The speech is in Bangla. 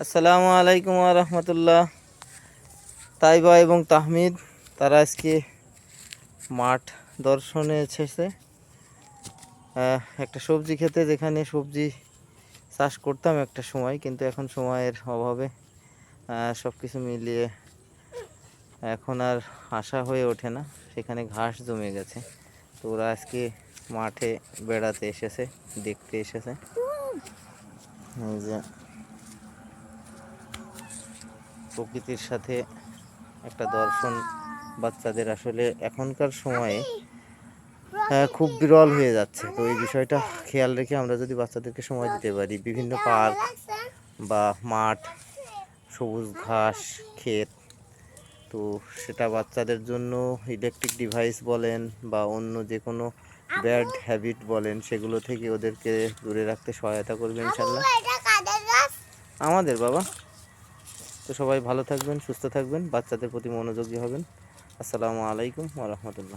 আসসালামু আলাইকুম ওয়া রাহমাতুল্লাহ। তাইবা এবং তাহমিদ তারা আজকে মাঠ দর্শনে এসেছে একটা সবজি খেতে, যেখানে সবজি চাষ করতাম একটা সময়, কিন্তু এখন সময়ের অভাবে সব কিছু মিলিয়ে এখন আর আশা হয়ে ওঠে না। সেখানে ঘাস জমে গেছে, তো ওরা আজকে মাঠে বেড়াতে এসেছে, দেখতে এসেছে। এই যে প্রকৃতির সাথে একটা দর্শন বাচ্চাদের আসলে এখনকার সময়ে খুব বিরল হয়ে যাচ্ছে। তো এই বিষয়টা খেয়াল রেখে আমরা যদি বাচ্চাদেরকে সময় দিতে পারি, বিভিন্ন পার্ক বা মাঠ, সবুজ ঘাস, ক্ষেত, তো সেটা বাচ্চাদের জন্য ইলেকট্রিক ডিভাইস বলেন বা অন্য যে কোনো ব্যাড হ্যাবিট বলেন, সেগুলো থেকে ওদেরকে দূরে রাখতে সহায়তা করবে ইনশাল্লাহ। আমাদের বাবা। তো সবাই ভালো থাকবেন, সুস্থ থাকবেন, বাচ্চাদের প্রতি মনোযোগী হবেন। আসসালামু আলাইকুম ওয়া রাহমাতুল্লাহ।